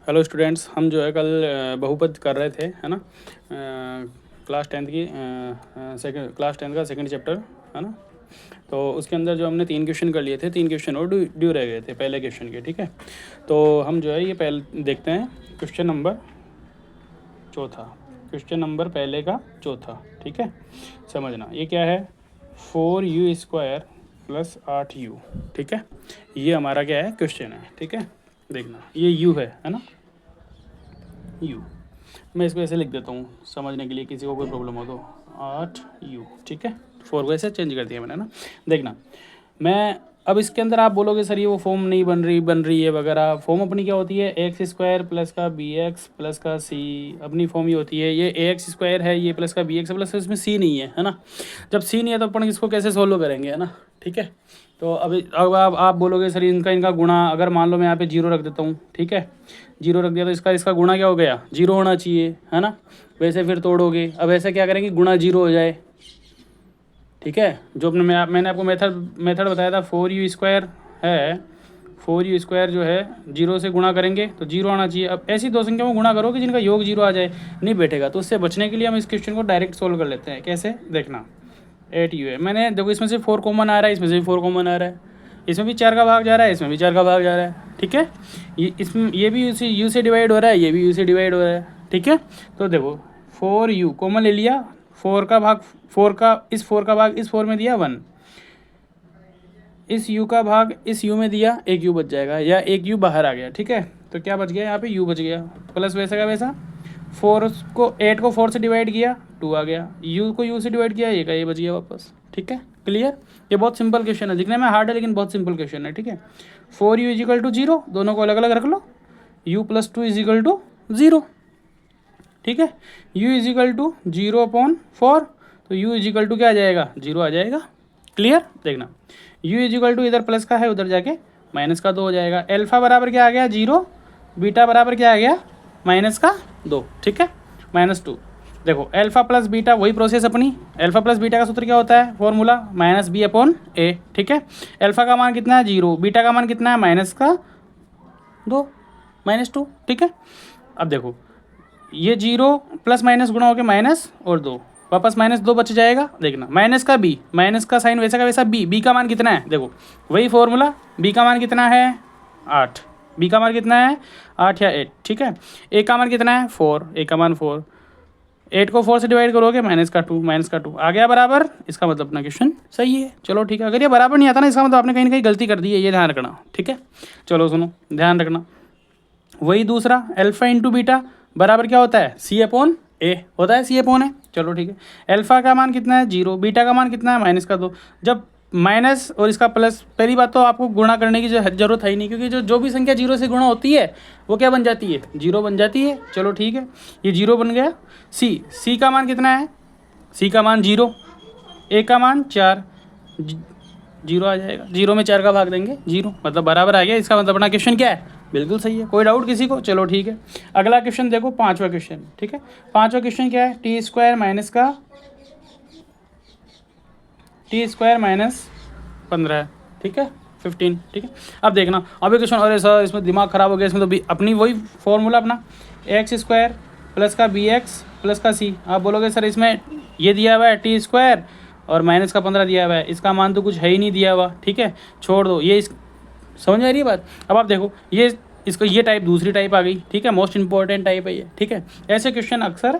Hello students, हम जो है कल बहुपद कर रहे थे, है ना। क्लास टेंथ की क्लास टेंथ का सेकंड चैप्टर, है ना। तो उसके अंदर जो हमने 3 क्वेश्चन कर लिए थे, 3 क्वेश्चन और ड्यू रह गए थे पहले क्वेश्चन के, ठीक है। तो हम जो है ये पहले देखते हैं क्वेश्चन नंबर पहले का चौथा, ठीक है। समझना ये क्या है, 4u² + 8u, ठीक है। ये हमारा क्या है, क्वेश्चन है, ठीक है। देखना ये u है ना, u। मैं इसको ऐसे लिख देता हूँ समझने के लिए, किसी को कोई प्रॉब्लम हो तो 8u, ठीक है। 4 को ऐसे चेंज कर दिया मैंने ना। देखना मैं अब इसके अंदर आप बोलोगे सर ये वो फॉर्म नहीं बन रही है वगैरह। फॉर्म अपनी क्या होती है, x² + का bx + का c। अपनी फॉर्म ये होती है, ये ax² है, ये प्लस का bx प्लस इसमें c नहीं है ना। जब c नहीं है तो अपन इसको कैसे सोल्व करेंगे, है ना, ठीक है। तो अब आप बोलोगे सर इनका गुणा, अगर मान लो मैं यहाँ पे 0 रख देता हूँ, ठीक है। 0 रख दिया तो इसका गुणा क्या हो गया, 0 होना चाहिए, है ना। वैसे फिर तोड़ोगे, अब ऐसे क्या करेंगे, गुणा 0 हो जाए, ठीक है। जो मैंने आपको मेथड बताया था, 4u² है, 4u² जो है 0 से गुणा करेंगे तो 0 आना चाहिए। अब ऐसी दो संख्याओं को गुणा करो कि जिनका योग 0 आ जाए, नहीं बैठेगा। तो उससे बचने के लिए हम इस क्वेश्चन को डायरेक्ट सोल्व कर लेते हैं। कैसे, देखना 8u है, मैंने देखो इसमें से 4 कॉमन आ रहा है, इसमें से भी 4 कॉमन आ रहा है, इसमें भी 4 का भाग जा रहा है, इसमें भी 4 का भाग जा रहा है, ठीक है। ये भी u से डिवाइड हो रहा है, ये भी u से डिवाइड हो रहा है, ठीक है। तो देखो 4u कॉमन ले लिया, 4 का भाग 4 का भाग इस 4 में दिया 1, इस u का भाग इस u में दिया, एक u बच जाएगा, या एक u बाहर आ गया, ठीक है। तो क्या बच गया, यहाँ पे u बच गया, प्लस वैसे का वैसा 8 को 4 से डिवाइड किया, 2 आ गया, u को u से डिवाइड किया, ये बच गया वापस, ठीक है। क्लियर, ये बहुत सिंपल क्वेश्चन है, दिखने में हार्ड है लेकिन बहुत सिंपल क्वेश्चन है, ठीक है। 4u = 0, दोनों को अलग अलग रख लो, u + 2 = 0, ठीक है। u = 0/4, तो u = क्या आ जाएगा, 0 आ जाएगा। क्लियर, देखना u = इधर प्लस का है, उधर जाके माइनस का 2 हो जाएगा। अल्फा बराबर क्या आ गया, 0, बीटा बराबर क्या आ गया, -2, ठीक है, -2। देखो अल्फा प्लस बीटा वही प्रोसेस अपनी, अल्फा प्लस बीटा का सूत्र क्या होता है, फॉर्मूला -b/a, ठीक है। अल्फा का मान कितना है, 0, बीटा का मान कितना है, -2, ठीक है। अब देखो ये 0 प्लस माइनस गुणा हो गया माइनस और 2, वापस -2 बच जाएगा। देखना माइनस का साइन वैसा का वैसा, बी का मान कितना है, देखो वही फॉर्मूला, बी का मान कितना है 8, बी का मान कितना है 8 या 8, ठीक है। ए का मान कितना है 4, ए का मान 4, 8 को 4 से डिवाइड करोगे -2 आ गया बराबर, इसका मतलब अपना क्वेश्चन सही है। चलो ठीक है, अगर ये बराबर नहीं आता ना, इसका मतलब आपने कहीं ना कहीं गलती कर दी है, ये ध्यान रखना, ठीक है। चलो सुनो, ध्यान रखना, वही दूसरा अल्फा इंटू बीटा बराबर क्या होता है, c/a होता है, c/a। चलो ठीक है, अल्फा का मान कितना है 0, बीटा का मान कितना है -2। जब माइनस और इसका प्लस, पहली बात तो आपको गुणा करने की जरूरत है ही नहीं, क्योंकि जो भी संख्या 0 से गुणा होती है वो क्या बन जाती है, 0 बन जाती है। चलो ठीक है, ये 0 बन गया। c का मान कितना है, c का मान 0, a का मान 4, 0 आ जाएगा, 0 में 4 का भाग देंगे 0, मतलब बराबर आ गया। इसका मतलब अपना क्वेश्चन क्या है, बिल्कुल सही है। कोई डाउट किसी को, चलो ठीक है। अगला क्वेश्चन देखो, 5वां क्वेश्चन, ठीक है। 5वां क्वेश्चन क्या है, t² - -15, ठीक है, 15, ठीक है। अब देखना, अभी क्वेश्चन, अरे सर इसमें दिमाग खराब हो गया, इसमें तो अपनी वही फॉर्मूला अपना x² प्लस का bx प्लस का c। आप बोलोगे सर इसमें ये दिया हुआ है t² और -15 दिया हुआ है, इसका मान तो कुछ है ही नहीं दिया हुआ, ठीक है, छोड़ दो ये। समझ में आ रही है बात। अब आप देखो ये टाइप दूसरी टाइप आ गई, ठीक है, मोस्ट इंपॉर्टेंट टाइप है ये, ठीक है। ऐसे क्वेश्चन अक्सर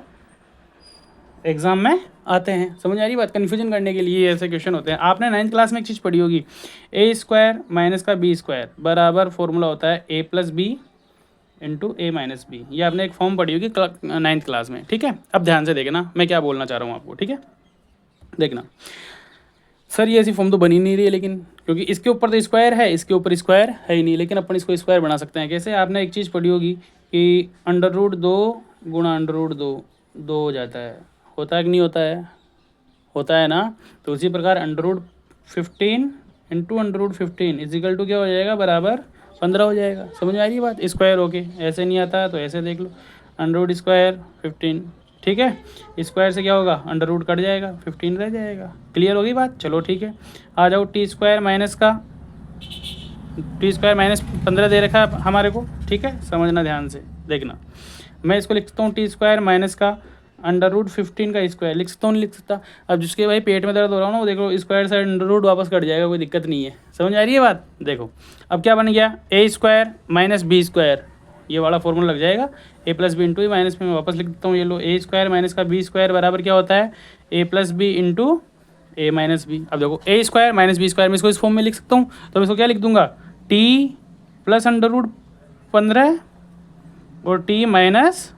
एग्जाम में आते हैं, समझ आ रही बात, कन्फ्यूजन करने के लिए ऐसे क्वेश्चन होते हैं। आपने 9th क्लास में एक चीज़ पढ़ी होगी, a² - का b² बराबर फॉर्मूला होता है a + b × a - b। ये आपने एक फॉर्म पढ़ी होगी 9th क्लास में, ठीक है। अब ध्यान से देखना मैं क्या बोलना चाह रहा हूँ आपको, ठीक है। देखना सर ये ऐसी फॉर्म तो बनी नहीं रही है, लेकिन क्योंकि इसके ऊपर तो स्क्वायर है, इसके ऊपर स्क्वायर है ही नहीं, लेकिन अपन इसको स्क्वायर बना सकते हैं। कैसे, आपने एक चीज़ पढ़ी होगी कि √2 गुणा √2 2 हो जाता है, होता है कि नहीं होता है, होता है ना। तो उसी प्रकार √15 × √15 = क्या हो जाएगा, बराबर 15 हो जाएगा। समझ में आ रही है बात, स्क्वायर होके, ऐसे नहीं आता तो ऐसे देख लो, √2 15, ठीक है। स्क्वायर से क्या होगा, अंडर रूट कट जाएगा, 15 रह जाएगा। क्लियर होगी बात, चलो ठीक है। आ जाओ t² - का t² माइनस 15 दे रखा है हमारे को, ठीक है, समझना ध्यान से, देखना। मैं इसको लिखता हूँ t² माइनस का √15 का स्क्वायर, लिख सकता हूँ, नहीं लिख सकता। अब जिसके भाई पेट में दर्द हो रहा हो ना, वो देखो स्क्वायर साइड अंडर रूट वापस कट जाएगा, कोई दिक्कत नहीं है। समझ आ रही है बात? देखो अब क्या बन गया, a² माइनस b², ये वाला फॉर्मूला लग जाएगा, a plus B into A minus में, मैं वापस लिख देता हूँ, ये लो a² माइनस का b² बराबर क्या होता है, a plus B into A minus B. अब देखो a² माइनस b² मैं इसको इस फॉर्म में लिख सकता हूँ, तो मैं इसको क्या लिख दूंगा, t प्लस √15 और t माइनस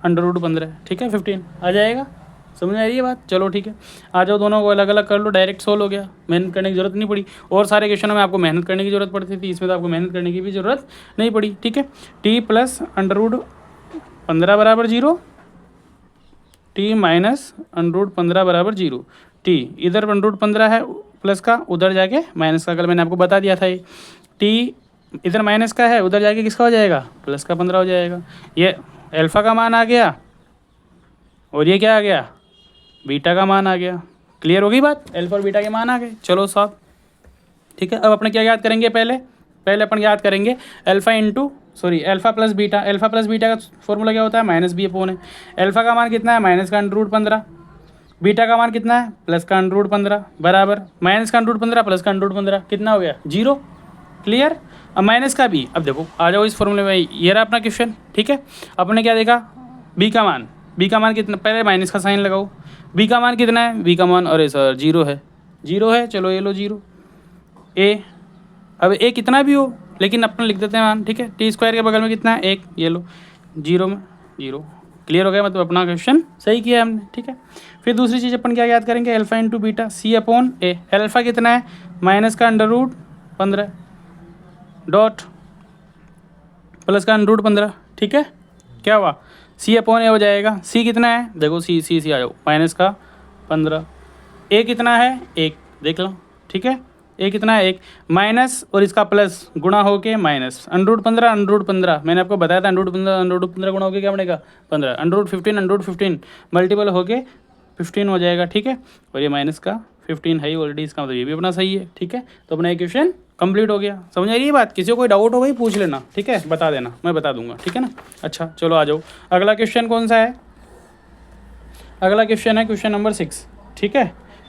√15, ठीक है, 15 आ जाएगा। समझ आ रही है बात? चलो ठीक है, आ जाओ, दोनों को अलग अलग कर लो, डायरेक्ट सोल्व हो गया, मेहनत करने की जरूरत नहीं पड़ी। और सारे क्वेश्चनों में आपको मेहनत करने की जरूरत पड़ती थी, इसमें तो आपको मेहनत करने की भी जरूरत नहीं पड़ी, ठीक है। t प्लस √15 बराबर 0, t माइनस √15 बराबर 0, t इधर √15 है प्लस का, उधर जाके माइनस का, कल मैंने आपको बता दिया था ये, t इधर माइनस का है, उधर जाके किसका हो जाएगा, प्लस का 15 हो जाएगा। ये अल्फ़ा का मान आ गया और ये क्या आ गया, बीटा का मान आ गया। क्लियर हो गई बात? अल्फ़ा और बीटा के मान आ गए, चलो साहब, ठीक है। अब अपने क्या याद करेंगे, पहले अपन याद करेंगे अल्फ़ा प्लस बीटा का फॉर्मूला क्या होता है, माइनस बी अपोन है। अल्फ़ा का मान कितना है, माइनस का √15, बीटा का मान कितना है, प्लस का √15 बराबर माइनस का √15 प्लस का √15, कितना हो गया, 0। क्लियर? अब माइनस का भी, अब देखो आ जाओ इस फॉर्मूले में, ये रहा अपना क्वेश्चन, ठीक है। अपने क्या देखा, बी का मान कितना, पहले माइनस का साइन लगाओ, बी का मान कितना है, बी का मान, अरे सर 0 है, चलो ये लो 0। ए, अब ए कितना भी हो लेकिन अपन लिख देते हैं मान, ठीक है। t² के बगल में कितना है, 1, ये लो 0 में 0। क्लियर हो गया, मतलब अपना क्वेश्चन सही किया हमने, ठीक है। फिर दूसरी चीज़ अपन क्या याद करेंगे, alpha into beta c upon a. Alpha कितना है, माइनस का √15 डॉट प्लस का √15, ठीक है। क्या हुआ, c अपॉन ए हो जाएगा। c कितना है, देखो c आ जाओ, माइनस का 15, a कितना है, 1, देख लो, ठीक है। a कितना है, 1, माइनस और इसका प्लस गुणा होके माइनस, √15 मैंने आपको बताया था, √15 गुणा होके क्या बनेगा, 15, √15 मल्टीपल होके 15 हो जाएगा, ठीक है। और ये माइनस का 15 है ही ऑलरेडी, इसका मतलब ये भी अपना सही है, ठीक है। तो अपना इक्वेशन कंप्लीट हो गया। समझ आ रही है बात? किसी को कोई डाउट हो भाई पूछ लेना, ठीक है, बता देना, मैं बता दूंगा, ठीक है ना। अच्छा चलो आ जाओ, अगला क्वेश्चन कौन सा है, अगला क्वेश्चन है क्वेश्चन नंबर 6, ठीक है।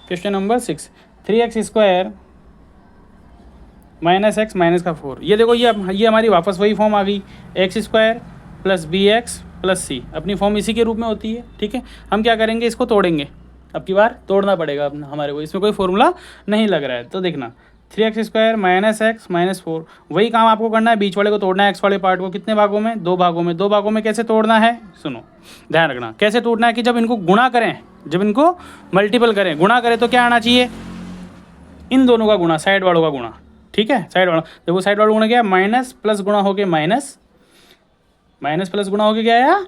Question number 6, 3x² minus x minus का 4। ये देखो ये हमारी वापस वही फॉर्म आ गई, x² plus bx plus c, अपनी फॉर्म इसी के रूप में होती है, ठीक है। हम क्या करेंगे, इसको तोड़ेंगे, अब की बार तोड़ना पड़ेगा अपना हमारे को, इसमें कोई फॉर्मूला नहीं लग रहा है, तो देखना 3x² माइनस x माइनस 4, वही काम आपको करना है, बीच वाले को तोड़ना है, x वाले पार्ट को कितने भागों में, 2 भागों में। 2 भागों में कैसे तोड़ना है, सुनो ध्यान रखना, कैसे तोड़ना है कि जब इनको गुणा करें, जब इनको मल्टीपल करें, गुणा करें तो क्या आना चाहिए, इन दोनों का गुणा, साइड वालों का गुणा, ठीक है। साइड वाला देखो, साइड वालों गुणा क्या है, माइनस प्लस गुणा हो गया माइनस, माइनस प्लस गुणा हो गया क्या आया,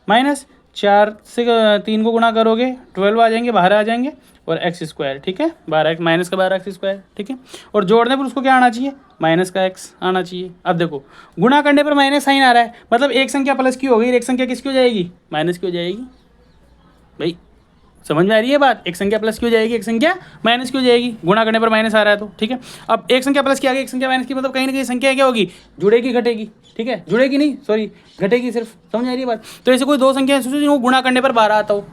माइनस। 4 से 3 को गुणा करोगे 12 आ जाएंगे, बाहर आ जाएंगे, और x², ठीक है, 12 माइनस का 12x², ठीक है। और जोड़ने पर उसको क्या आना चाहिए, माइनस का x आना चाहिए। अब देखो गुणा करने पर माइनस साइन आ रहा है, मतलब एक संख्या प्लस की हो गई, एक संख्या किसकी हो जाएगी, माइनस की हो जाएगी। भाई समझ में आ रही है बात, एक संख्या प्लस की हो जाएगी, एक संख्या माइनस की हो जाएगी, गुणा करने पर माइनस आ रहा है तो, ठीक है। अब एक संख्या प्लस की आ गई, एक संख्या माइनस की, मतलब कहीं ना कहीं संख्या क्या होगी, जुड़ेगी घटेगी, ठीक है, जुड़ेगी नहीं सॉरी घटेगी सिर्फ। समझ आ रही है बात? तो ऐसे कोई 2 संख्या सोचो जिनको गुणा करने पर 12 आता हो।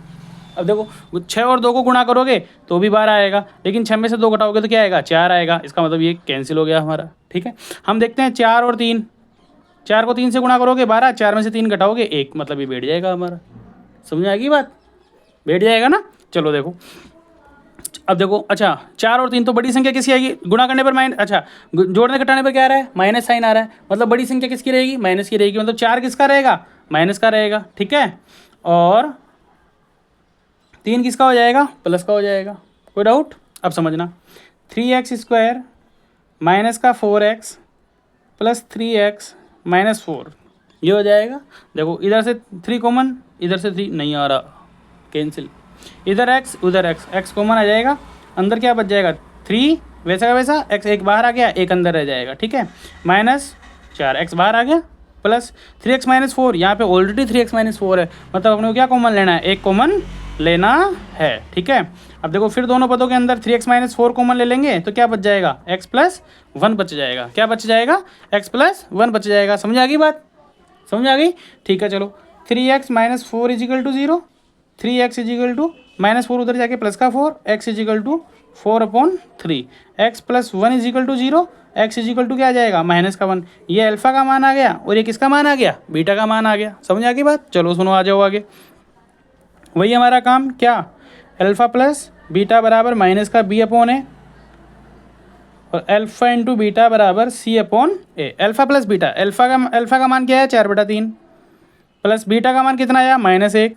अब देखो 6 और 2 को गुणा करोगे तो भी 12 आएगा, लेकिन 6 में से 2 घटाओगे तो क्या आएगा, 4 आएगा, इसका मतलब ये कैंसिल हो गया हमारा, ठीक है। हम देखते हैं 4 और 3, 4 को 3 से गुणा करोगे 12, 4 में से 3 घटाओगे 1, मतलब ये बैठ जाएगा हमारा। समझ आएगी बात, बैठ जाएगा ना। चलो देखो, अब देखो, अच्छा 4 और 3 तो बड़ी संख्या किसकी आएगी, गुणा करने पर माइनस, अच्छा जोड़ने घटाने पर क्या आ रहा है, माइनस साइन आ रहा है, मतलब बड़ी संख्या किसकी रहेगी, माइनस की रहेगी, मतलब 4 किसका रहेगा, माइनस का रहेगा, ठीक है। और 3 किसका हो जाएगा, प्लस का हो जाएगा। कोई डाउट? अब समझना, 3x² माइनस का 4x प्लस 3x माइनस 4, ये हो जाएगा। देखो इधर से 3 कॉमन, इधर से 3 नहीं आ रहा, कैंसिल, इधर x उधर x कॉमन आ जाएगा, अंदर क्या बच जाएगा 3, वैसा का वैसा, x एक बाहर आ गया, एक अंदर रह जाएगा, ठीक है। माइनस 4x बाहर आ गया, प्लस 3x माइनस 4, यहाँ पे ऑलरेडी 3x माइनस 4 है, मतलब अपने को क्या कॉमन लेना है, एक कॉमन लेना है, ठीक है। अब देखो फिर दोनों पदों के अंदर 3x माइनस 4 कॉमन ले लेंगे तो क्या बच जाएगा, x प्लस 1 बच जाएगा। क्या बच जाएगा, x प्लस 1 बच जाएगा। समझ आ गई बात, समझ आ गई, ठीक है। चलो 3x minus 4 equal to 0, 3x equal to minus 4 उधर जाके प्लस का 4, x equal to 4/3, x plus 1 equal to 0, x equal to क्या आ जाएगा, माइनस का 1। ये अल्फा का मान आ गया और ये किसका मान आ गया, बीटा का मान आ गया। समझ आ गई बात। चलो सुनो, आ जाओ आगे। वही हमारा काम, क्या, अल्फा प्लस बीटा बराबर माइनस का b/a और अल्फा इंटू बीटा बराबर c/a। Alpha plus beta, alpha का मान क्या है, 4/3 प्लस बीटा का मान कितना आया, -1,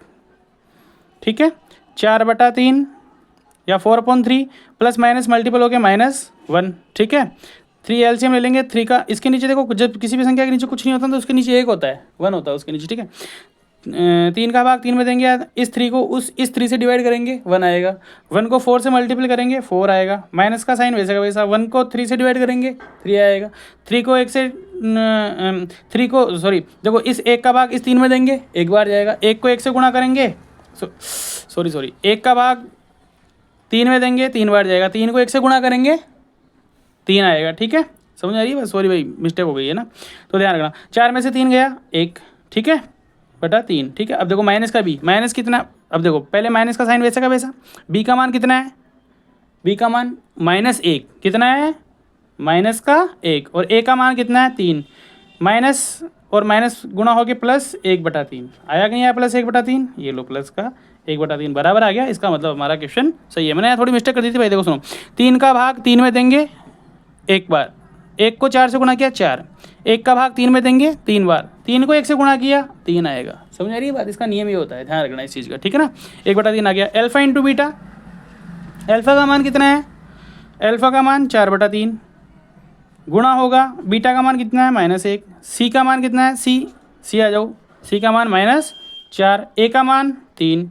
ठीक है। 4/3 या 4/3 प्लस माइनस मल्टीपल हो गया -1, ठीक है। 3 एलसीएम ले लेंगे 3 का, इसके नीचे देखो जब किसी भी संख्या के नीचे कुछ नहीं होता तो उसके नीचे 1 होता है, 1 होता है उसके नीचे, ठीक है। 3 का भाग 3 में देंगे, इस 3 को इस 3 से डिवाइड करेंगे 1 आएगा, 1 को 4 से मल्टीपल करेंगे 4 आएगा, माइनस का साइन वैसे का वैसा, 1 को 3 से डिवाइड करेंगे 3 आएगा, 3 को 1 से 3 को सॉरी देखो इस 1 का भाग इस 3 में देंगे 1 बार जाएगा, 1 को 1 से गुणा करेंगे सॉरी 1 का भाग 3 में देंगे 3 बार जाएगा, 3 को 1 से गुणा करेंगे 3 आएगा, ठीक है। समझ आ रही है, बस सॉरी भाई मिस्टेक हो गई है ना, तो ध्यान रखना। 4 में से 3 गया 1, ठीक है, बटा 3, ठीक है। अब देखो माइनस का बी, माइनस कितना, अब देखो पहले माइनस का साइन वैसा का वैसा, बी का मान कितना है, बी का मान -1 कितना है, माइनस का 1, और ए का मान कितना है 3, माइनस और माइनस गुणा हो गया प्लस 1/3 आया कि नहीं आया, प्लस 1/3, ये लो प्लस का 1/3 बराबर आ गया। इसका मतलब हमारा क्वेश्चन सही है। मैंने थोड़ी मिस्टेक कर दी थी भाई, देखो सुनो, 3 का भाग 3 में देंगे 1 बार, 1 को 4 से गुणा किया 4, 1 का भाग 3 में देंगे 3 बार, 3 को 1 से गुणा किया 3 आएगा। समझ आ रही है बात, इसका नियम ये होता है, ध्यान रखना इस चीज़ का, ठीक है ना। 1/3 आ गया। अल्फा इंटू बीटा, अल्फा का मान कितना है, अल्फा का मान 4/3 गुणा होगा, बीटा का मान कितना है -1, सी का मान कितना है, सी आ जाओ, सी का मान -4, ए का मान 3,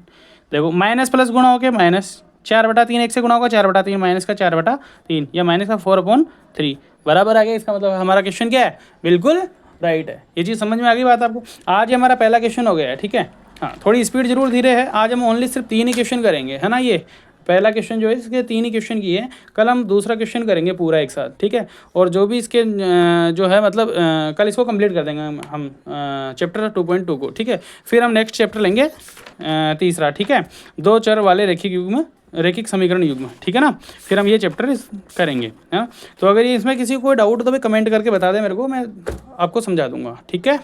देखो माइनस प्लस गुणा हो गया माइनस, 4/3 1 से गुणा होगा 4/3 माइनस का 4/3 या माइनस का 4/3 बराबर आ गया। इसका मतलब हमारा क्वेश्चन क्या है, बिल्कुल राइट है। ये चीज़ समझ में आ गई बात आपको। आज हमारा पहला क्वेश्चन हो गया है, ठीक है। हाँ थोड़ी स्पीड जरूर धीरे है, आज हम ओनली सिर्फ 3 ही क्वेश्चन करेंगे, है ना। ये पहला क्वेश्चन जो है इसके 3 ही क्वेश्चन की है, कल हम दूसरा क्वेश्चन करेंगे पूरा एक साथ, ठीक है। और जो भी इसके जो है मतलब कल इसको कंप्लीट कर देंगे हम चैप्टर 2.2 को, ठीक है। फिर हम नेक्स्ट चैप्टर लेंगे तीसरा, ठीक है, 2 चर वाले रैखिक समीकरण युग्म, ठीक है ना। फिर हम ये चैप्टर करेंगे, है ना। तो अगर ये इसमें किसी को कोई डाउट हो तो भाई कमेंट करके बता दें मेरे को, मैं आपको समझा दूंगा, ठीक है।